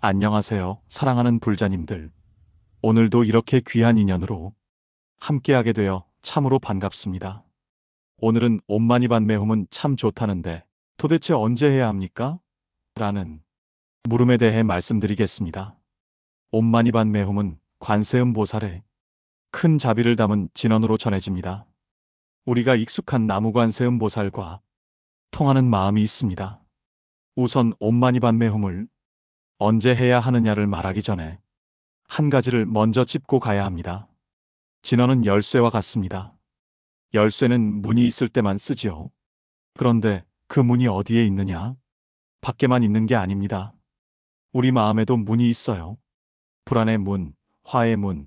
안녕하세요, 사랑하는 불자님들. 오늘도 이렇게 귀한 인연으로 함께하게 되어 참으로 반갑습니다. 오늘은 옴마니반메홈은 참 좋다는데 도대체 언제 해야 합니까? 라는 물음에 대해 말씀드리겠습니다. 옴마니반메홈은 관세음 보살의 큰 자비를 담은 진언으로 전해집니다. 우리가 익숙한 나무관세음 보살과 통하는 마음이 있습니다. 우선 옴마니반메홈을 언제 해야 하느냐를 말하기 전에 한 가지를 먼저 짚고 가야 합니다. 진언은 열쇠와 같습니다. 열쇠는 문이 있을 때만 쓰지요. 그런데 그 문이 어디에 있느냐? 밖에만 있는 게 아닙니다. 우리 마음에도 문이 있어요. 불안의 문, 화의 문,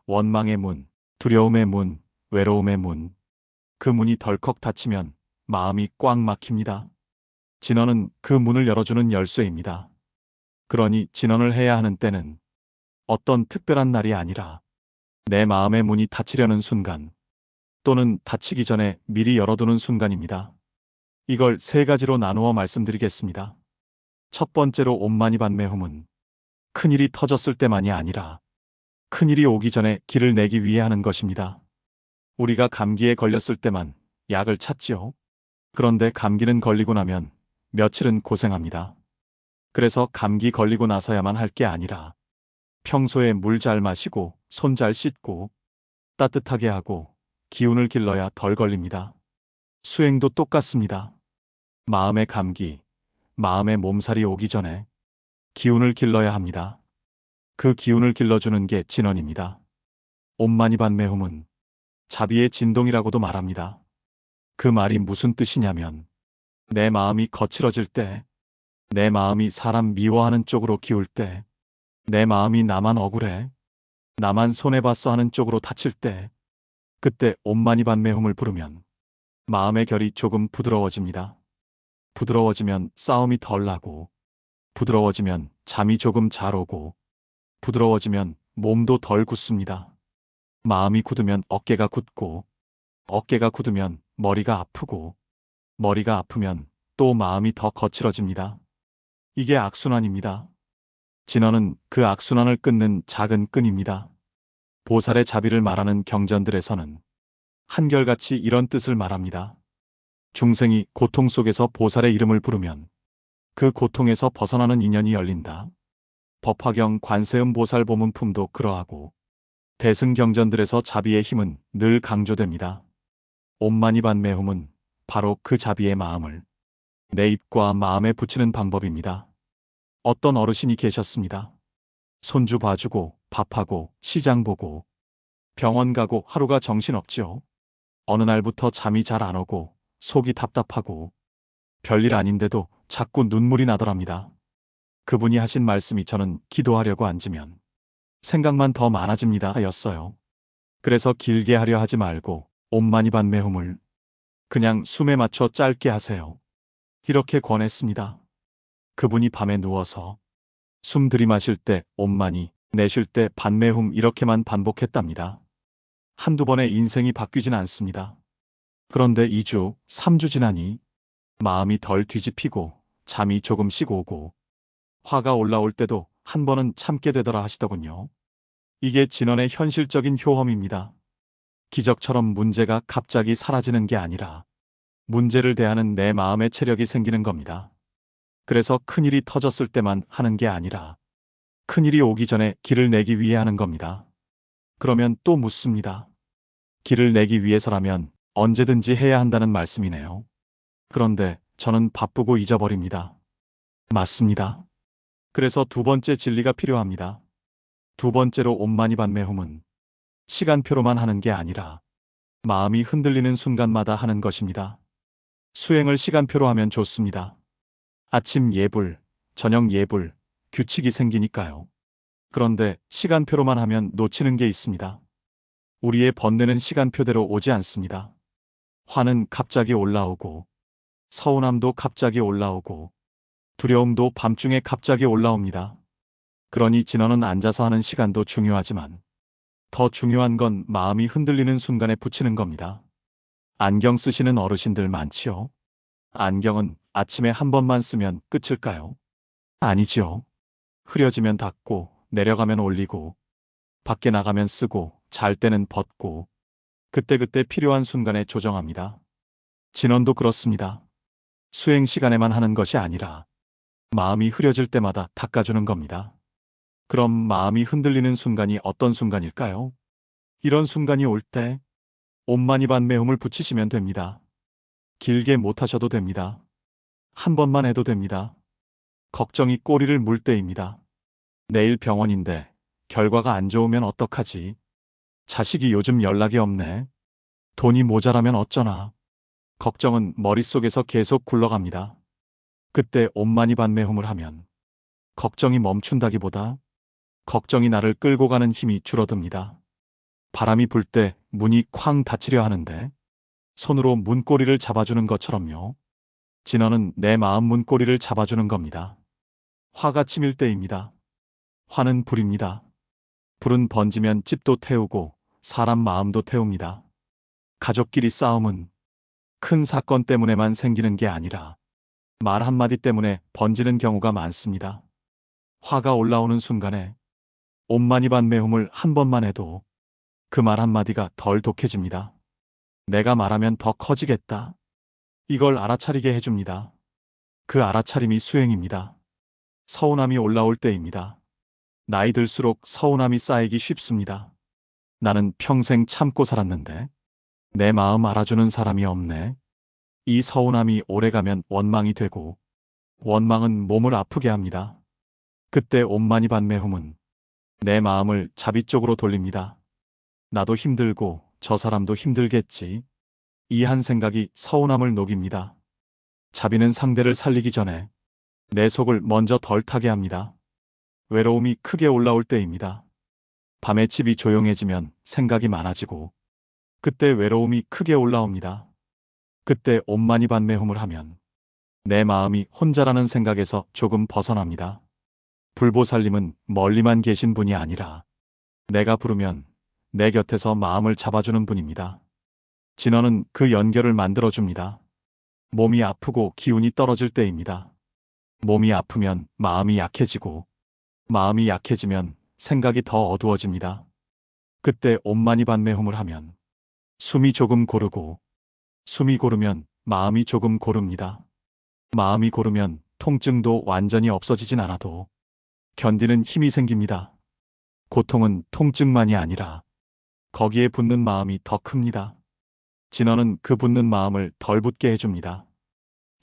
원망의 문, 두려움의 문, 외로움의 문. 그 문이 덜컥 닫히면 마음이 꽉 막힙니다. 진언은 그 문을 열어주는 열쇠입니다. 그러니 진언을 해야 하는 때는 어떤 특별한 날이 아니라 내 마음의 문이 닫히려는 순간 또는 닫히기 전에 미리 열어두는 순간입니다. 이걸 세 가지로 나누어 말씀드리겠습니다. 첫 번째로 옴마니반메홈은 큰일이 터졌을 때만이 아니라 큰일이 오기 전에 길을 내기 위해 하는 것입니다. 우리가 감기에 걸렸을 때만 약을 찾지요. 그런데 감기는 걸리고 나면 며칠은 고생합니다. 그래서 감기 걸리고 나서야만 할 게 아니라 평소에 물 잘 마시고 손 잘 씻고 따뜻하게 하고 기운을 길러야 덜 걸립니다. 수행도 똑같습니다. 마음의 감기, 마음의 몸살이 오기 전에 기운을 길러야 합니다. 그 기운을 길러주는 게 진언입니다. 옴마니반메홈은 자비의 진동이라고도 말합니다. 그 말이 무슨 뜻이냐면 내 마음이 거칠어질 때, 내 마음이 사람 미워하는 쪽으로 기울 때, 내 마음이 나만 억울해, 나만 손해봤어 하는 쪽으로 닫힐 때, 그때 옴마니반메홈을 부르면 마음의 결이 조금 부드러워집니다. 부드러워지면 싸움이 덜 나고, 부드러워지면 잠이 조금 잘 오고, 부드러워지면 몸도 덜 굳습니다. 마음이 굳으면 어깨가 굳고, 어깨가 굳으면 머리가 아프고, 머리가 아프면 또 마음이 더 거칠어집니다. 이게 악순환입니다. 진언은 그 악순환을 끊는 작은 끈입니다. 보살의 자비를 말하는 경전들에서는 한결같이 이런 뜻을 말합니다. 중생이 고통 속에서 보살의 이름을 부르면 그 고통에서 벗어나는 인연이 열린다. 법화경 관세음 보살 보문품도 그러하고 대승경전들에서 자비의 힘은 늘 강조됩니다. 옴마니반메홈은 바로 그 자비의 마음을 내 입과 마음에 붙이는 방법입니다. 어떤 어르신이 계셨습니다. 손주 봐주고 밥하고 시장 보고 병원 가고 하루가 정신없지요. 어느 날부터 잠이 잘 안 오고 속이 답답하고 별일 아닌데도 자꾸 눈물이 나더랍니다. 그분이 하신 말씀이 저는 기도하려고 앉으면 생각만 더 많아집니다 하였어요. 그래서 길게 하려 하지 말고 옴마니반메홈을 그냥 숨에 맞춰 짧게 하세요. 이렇게 권했습니다. 그분이 밤에 누워서 숨 들이마실 때 옴마니, 내쉴 때 반메홈 이렇게만 반복했답니다. 한두 번에 인생이 바뀌진 않습니다. 그런데 2주, 3주 지나니 마음이 덜 뒤집히고 잠이 조금씩 오고 화가 올라올 때도 한 번은 참게 되더라 하시더군요. 이게 진언의 현실적인 효험입니다. 기적처럼 문제가 갑자기 사라지는 게 아니라 문제를 대하는 내 마음의 체력이 생기는 겁니다. 그래서 큰일이 터졌을 때만 하는 게 아니라 큰일이 오기 전에 길을 내기 위해 하는 겁니다. 그러면 또 묻습니다. 길을 내기 위해서라면 언제든지 해야 한다는 말씀이네요. 그런데 저는 바쁘고 잊어버립니다. 맞습니다. 그래서 두 번째 진리가 필요합니다. 두 번째로 옴마니반메홈은 시간표로만 하는 게 아니라 마음이 흔들리는 순간마다 하는 것입니다. 수행을 시간표로 하면 좋습니다. 아침 예불, 저녁 예불, 규칙이 생기니까요. 그런데 시간표로만 하면 놓치는 게 있습니다. 우리의 번뇌는 시간표대로 오지 않습니다. 화는 갑자기 올라오고, 서운함도 갑자기 올라오고, 두려움도 밤중에 갑자기 올라옵니다. 그러니 진언은 앉아서 하는 시간도 중요하지만 더 중요한 건 마음이 흔들리는 순간에 붙이는 겁니다. 안경 쓰시는 어르신들 많지요? 안경은 아침에 한 번만 쓰면 끝일까요? 아니지요. 흐려지면 닫고, 내려가면 올리고, 밖에 나가면 쓰고, 잘 때는 벗고, 그때그때 필요한 순간에 조정합니다. 진원도 그렇습니다. 수행 시간에만 하는 것이 아니라 마음이 흐려질 때마다 닦아주는 겁니다. 그럼 마음이 흔들리는 순간이 어떤 순간일까요? 이런 순간이 올 때 옴마니반메hum을 붙이시면 됩니다. 길게 못하셔도 됩니다. 한 번만 해도 됩니다. 걱정이 꼬리를 물 때입니다. 내일 병원인데 결과가 안 좋으면 어떡하지? 자식이 요즘 연락이 없네. 돈이 모자라면 어쩌나. 걱정은 머릿속에서 계속 굴러갑니다. 그때 옴마니반메hum을 하면 걱정이 멈춘다기보다 걱정이 나를 끌고 가는 힘이 줄어듭니다. 바람이 불 때 문이 쾅 닫히려 하는데 손으로 문고리를 잡아주는 것처럼요. 진언은 내 마음 문고리를 잡아주는 겁니다. 화가 치밀 때입니다. 화는 불입니다. 불은 번지면 집도 태우고 사람 마음도 태웁니다. 가족끼리 싸움은 큰 사건 때문에만 생기는 게 아니라 말 한마디 때문에 번지는 경우가 많습니다. 화가 올라오는 순간에 옴마니반메hum을 한 번만 해도 그 말 한마디가 덜 독해집니다. 내가 말하면 더 커지겠다. 이걸 알아차리게 해줍니다. 그 알아차림이 수행입니다. 서운함이 올라올 때입니다. 나이 들수록 서운함이 쌓이기 쉽습니다. 나는 평생 참고 살았는데 내 마음 알아주는 사람이 없네. 이 서운함이 오래가면 원망이 되고 원망은 몸을 아프게 합니다. 그때 옴마니반메hum은 내 마음을 자비 쪽으로 돌립니다. 나도 힘들고 저 사람도 힘들겠지. 이 한 생각이 서운함을 녹입니다. 자비는 상대를 살리기 전에 내 속을 먼저 덜 타게 합니다. 외로움이 크게 올라올 때입니다. 밤에 집이 조용해지면 생각이 많아지고 그때 외로움이 크게 올라옵니다. 그때 옴마니반메hum을 하면 내 마음이 혼자라는 생각에서 조금 벗어납니다. 불보살님은 멀리만 계신 분이 아니라 내가 부르면 내 곁에서 마음을 잡아주는 분입니다. 진언은 그 연결을 만들어줍니다. 몸이 아프고 기운이 떨어질 때입니다. 몸이 아프면 마음이 약해지고 마음이 약해지면 생각이 더 어두워집니다. 그때 옴마니반메hum을 하면 숨이 조금 고르고 숨이 고르면 마음이 조금 고릅니다. 마음이 고르면 통증도 완전히 없어지진 않아도 견디는 힘이 생깁니다. 고통은 통증만이 아니라 거기에 붙는 마음이 더 큽니다. 진언은 그 붙는 마음을 덜 붙게 해줍니다.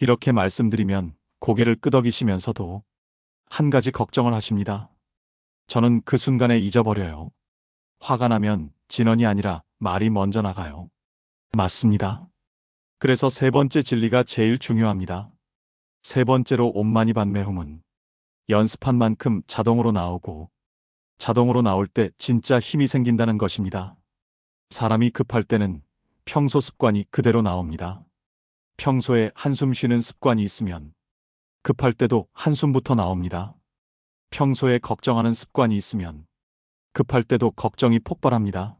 이렇게 말씀드리면 고개를 끄덕이시면서도 한 가지 걱정을 하십니다. 저는 그 순간에 잊어버려요. 화가 나면 진언이 아니라 말이 먼저 나가요. 맞습니다. 그래서 세 번째 진리가 제일 중요합니다. 세 번째로 옴마니반메hum은 연습한 만큼 자동으로 나오고 자동으로 나올 때 진짜 힘이 생긴다는 것입니다. 사람이 급할 때는 평소 습관이 그대로 나옵니다. 평소에 한숨 쉬는 습관이 있으면 급할 때도 한숨부터 나옵니다. 평소에 걱정하는 습관이 있으면 급할 때도 걱정이 폭발합니다.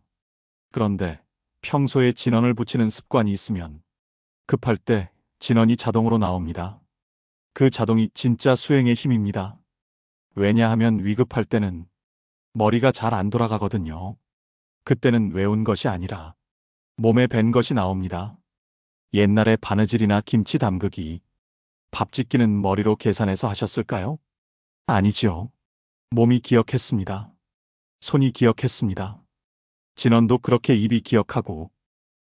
그런데 평소에 진언을 붙이는 습관이 있으면 급할 때 진언이 자동으로 나옵니다. 그 자동이 진짜 수행의 힘입니다. 왜냐하면 위급할 때는 머리가 잘 안 돌아가거든요. 그때는 외운 것이 아니라 몸에 밴 것이 나옵니다. 옛날에 바느질이나 김치 담그기, 밥 짓기는 머리로 계산해서 하셨을까요? 아니지요. 몸이 기억했습니다. 손이 기억했습니다. 진언도 그렇게 입이 기억하고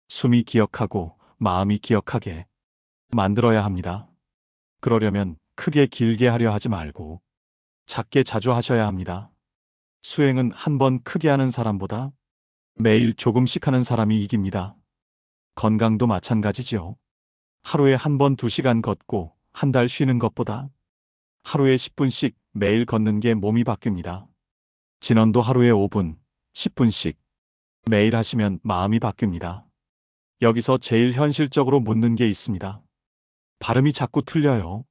숨이 기억하고 마음이 기억하게 만들어야 합니다. 그러려면 크게 길게 하려 하지 말고 작게 자주 하셔야 합니다. 수행은 한 번 크게 하는 사람보다 매일 조금씩 하는 사람이 이깁니다. 건강도 마찬가지지요. 하루에 한 번 2시간 걷고 한 달 쉬는 것보다 하루에 10분씩 매일 걷는 게 몸이 바뀝니다. 진언도 하루에 5분, 10분씩 매일 하시면 마음이 바뀝니다. 여기서 제일 현실적으로 묻는 게 있습니다. 발음이 자꾸 틀려요.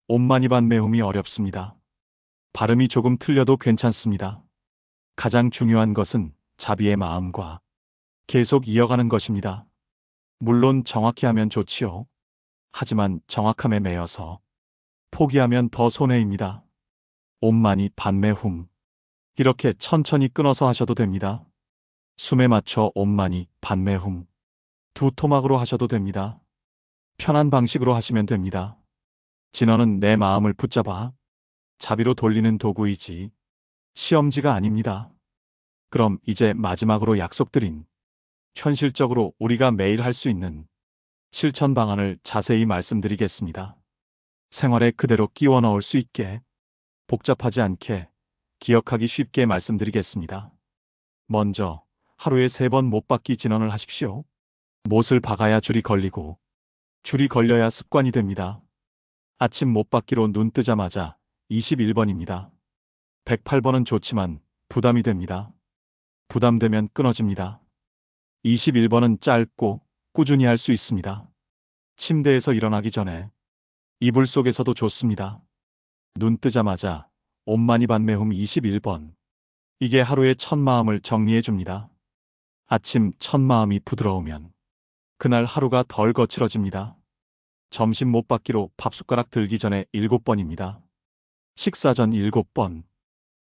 옴마니반메hum이 어렵습니다. 발음이 조금 틀려도 괜찮습니다. 가장 중요한 것은 자비의 마음과 계속 이어가는 것입니다. 물론 정확히 하면 좋지요. 하지만 정확함에 매여서 포기하면 더 손해입니다. 온마니 반매훔. 이렇게 천천히 끊어서 하셔도 됩니다. 숨에 맞춰 온마니 반매훔. 두 토막으로 하셔도 됩니다. 편한 방식으로 하시면 됩니다. 진어는 내 마음을 붙잡아 자비로 돌리는 도구이지 시험지가 아닙니다. 그럼 이제 마지막으로 약속드린 현실적으로 우리가 매일 할 수 있는 실천 방안을 자세히 말씀드리겠습니다. 생활에 그대로 끼워 넣을 수 있게 복잡하지 않게 기억하기 쉽게 말씀드리겠습니다. 먼저 하루에 3번 못 박기 진언을 하십시오. 못을 박아야 줄이 걸리고 줄이 걸려야 습관이 됩니다. 아침 못 박기로 눈 뜨자마자 21번입니다. 108번은 좋지만 부담이 됩니다. 부담되면 끊어집니다. 21번은 짧고 꾸준히 할 수 있습니다. 침대에서 일어나기 전에 이불 속에서도 좋습니다. 눈 뜨자마자 온마니 반매훔 21번. 이게 하루의 첫 마음을 정리해 줍니다. 아침 첫 마음이 부드러우면 그날 하루가 덜 거칠어집니다. 점심 못 받기로 밥숟가락 들기 전에 7번입니다. 식사 전 7번.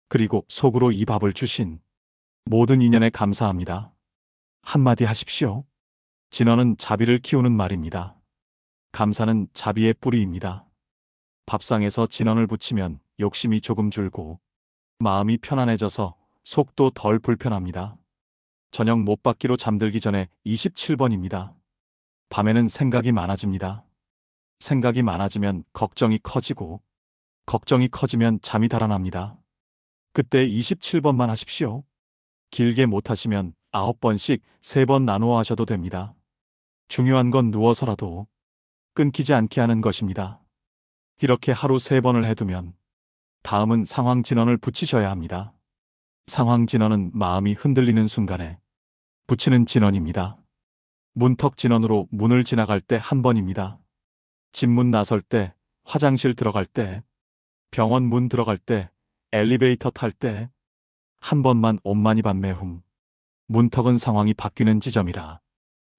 그리고 속으로 이 밥을 주신 모든 인연에 감사합니다. 한마디 하십시오. 진언은 자비를 키우는 말입니다. 감사는 자비의 뿌리입니다. 밥상에서 진언을 붙이면 욕심이 조금 줄고 마음이 편안해져서 속도 덜 불편합니다. 저녁 못 받기로 잠들기 전에 27번입니다. 밤에는 생각이 많아집니다. 생각이 많아지면 걱정이 커지고 걱정이 커지면 잠이 달아납니다. 그때 27번만 하십시오. 길게 못하시면 9번씩 3번 나누어 하셔도 됩니다. 중요한 건 누워서라도 끊기지 않게 하는 것입니다. 이렇게 하루 3번을 해두면 다음은 상황 진언을 붙이셔야 합니다. 상황 진언은 마음이 흔들리는 순간에 붙이는 진언입니다. 문턱 진언으로 문을 지나갈 때 1번입니다. 집문 나설 때, 화장실 들어갈 때, 병원 문 들어갈 때, 엘리베이터 탈 때 1번만 온마니 반매훔. 문턱은 상황이 바뀌는 지점이라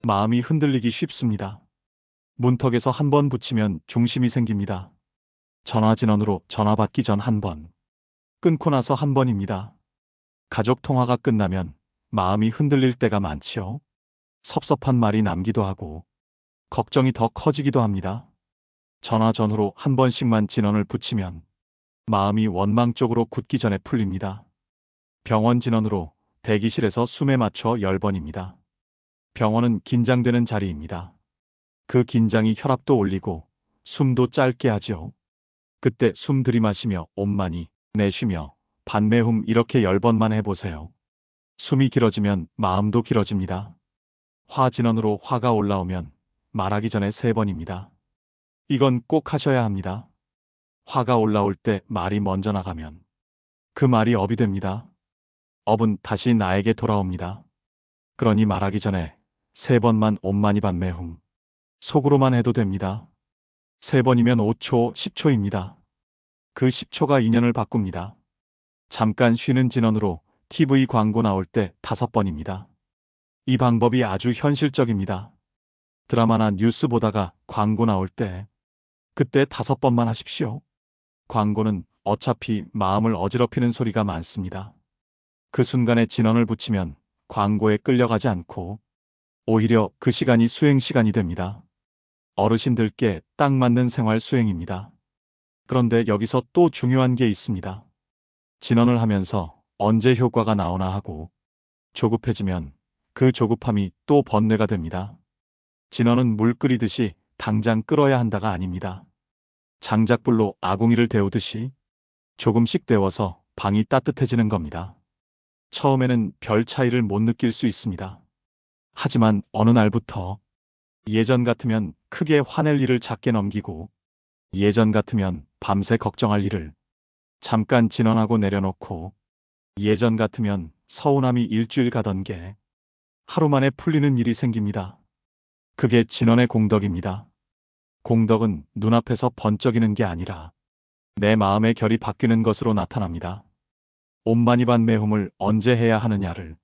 마음이 흔들리기 쉽습니다. 문턱에서 1번 붙이면 중심이 생깁니다. 전화 진언으로 전화 받기 전 1번. 끊고 나서 1번입니다. 가족 통화가 끝나면 마음이 흔들릴 때가 많지요. 섭섭한 말이 남기도 하고 걱정이 더 커지기도 합니다. 전화 전후로 1번씩만 진언을 붙이면 마음이 원망 쪽으로 굳기 전에 풀립니다. 병원 진언으로 대기실에서 숨에 맞춰 10번입니다. 병원은 긴장되는 자리입니다. 그 긴장이 혈압도 올리고 숨도 짧게 하지요. 그때 숨 들이마시며 온마니 내쉬며 반매훔 이렇게 10번만 해보세요. 숨이 길어지면 마음도 길어집니다. 화 진언으로 화가 올라오면 말하기 전에 3번입니다. 이건 꼭 하셔야 합니다. 화가 올라올 때 말이 먼저 나가면 그 말이 업이 됩니다. 업은 다시 나에게 돌아옵니다. 그러니 말하기 전에 3번만 온마니 반매훔. 속으로만 해도 됩니다. 3번이면 5초, 10초입니다. 그 10초가 인연을 바꿉니다. 잠깐 쉬는 진언으로 TV 광고 나올 때 5번입니다. 이 방법이 아주 현실적입니다. 드라마나 뉴스 보다가 광고 나올 때 그때 5번만 하십시오. 광고는 어차피 마음을 어지럽히는 소리가 많습니다. 그 순간에 진언을 붙이면 광고에 끌려가지 않고 오히려 그 시간이 수행 시간이 됩니다. 어르신들께 딱 맞는 생활 수행입니다. 그런데 여기서 또 중요한 게 있습니다. 진언을 하면서 언제 효과가 나오나 하고 조급해지면 그 조급함이 또 번뇌가 됩니다. 진언은 물 끓이듯이 당장 끓어야 한다가 아닙니다. 장작불로 아궁이를 데우듯이 조금씩 데워서 방이 따뜻해지는 겁니다. 처음에는 별 차이를 못 느낄 수 있습니다. 하지만 어느 날부터 예전 같으면 크게 화낼 일을 작게 넘기고 예전 같으면 밤새 걱정할 일을 잠깐 진언하고 내려놓고 예전 같으면 서운함이 일주일 가던 게 하루 만에 풀리는 일이 생깁니다. 그게 진언의 공덕입니다. 공덕은 눈앞에서 번쩍이는 게 아니라 내 마음의 결이 바뀌는 것으로 나타납니다. 온마니 반매훔을 언제 해야 하느냐를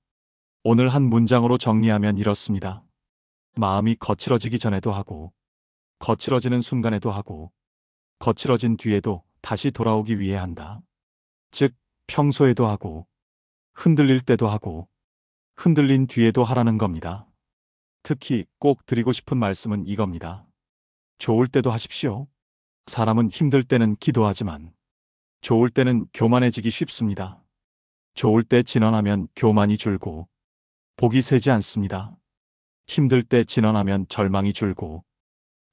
오늘 한 문장으로 정리하면 이렇습니다. 마음이 거칠어지기 전에도 하고 거칠어지는 순간에도 하고 거칠어진 뒤에도 다시 돌아오기 위해 한다. 즉, 평소에도 하고, 흔들릴 때도 하고, 흔들린 뒤에도 하라는 겁니다. 특히 꼭 드리고 싶은 말씀은 이겁니다. 좋을 때도 하십시오. 사람은 힘들 때는 기도하지만, 좋을 때는 교만해지기 쉽습니다. 좋을 때 진언하면 교만이 줄고, 복이 새지 않습니다. 힘들 때 진언하면 절망이 줄고,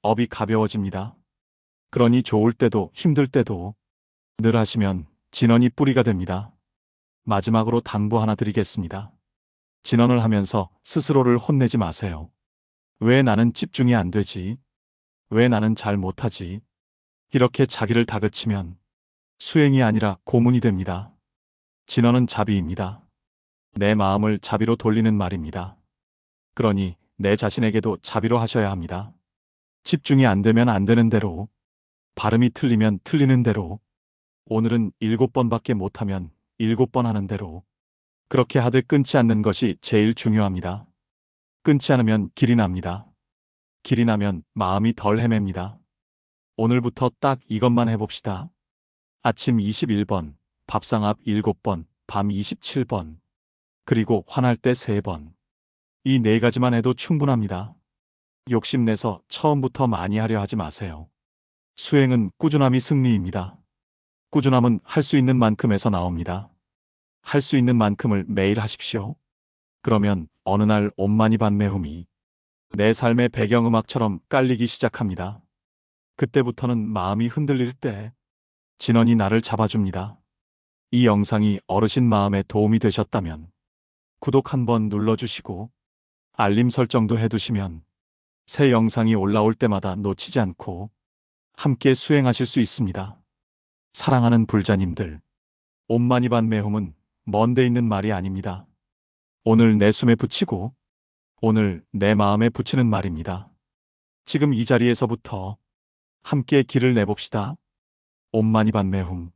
업이 가벼워집니다. 그러니 좋을 때도 힘들 때도 늘 하시면 진언이 뿌리가 됩니다. 마지막으로 당부 하나 드리겠습니다. 진언을 하면서 스스로를 혼내지 마세요. 왜 나는 집중이 안 되지? 왜 나는 잘 못하지? 이렇게 자기를 다그치면 수행이 아니라 고문이 됩니다. 진언은 자비입니다. 내 마음을 자비로 돌리는 말입니다. 그러니 내 자신에게도 자비로 하셔야 합니다. 집중이 안 되면 안 되는 대로, 발음이 틀리면 틀리는 대로, 오늘은 7번밖에 못하면 7번 하는 대로, 그렇게 하되 끊지 않는 것이 제일 중요합니다. 끊지 않으면 길이 납니다. 길이 나면 마음이 덜 헤맵니다. 오늘부터 딱 이것만 해봅시다. 아침 21번, 밥상 앞 7번, 밤 27번, 그리고 화날 때 3번. 이 4가지만 해도 충분합니다. 욕심내서 처음부터 많이 하려 하지 마세요. 수행은 꾸준함이 승리입니다. 꾸준함은 할 수 있는 만큼에서 나옵니다. 할 수 있는 만큼을 매일 하십시오. 그러면 어느 날 옴마니반메훔이 내 삶의 배경음악처럼 깔리기 시작합니다. 그때부터는 마음이 흔들릴 때 진언이 나를 잡아줍니다. 이 영상이 어르신 마음에 도움이 되셨다면 구독 한번 눌러주시고 알림 설정도 해두시면 새 영상이 올라올 때마다 놓치지 않고 함께 수행하실 수 있습니다. 사랑하는 불자님들, 옴마니반메훔은 먼데 있는 말이 아닙니다. 오늘 내 숨에 붙이고 오늘 내 마음에 붙이는 말입니다. 지금 이 자리에서부터 함께 길을 내봅시다. 옴마니반메훔.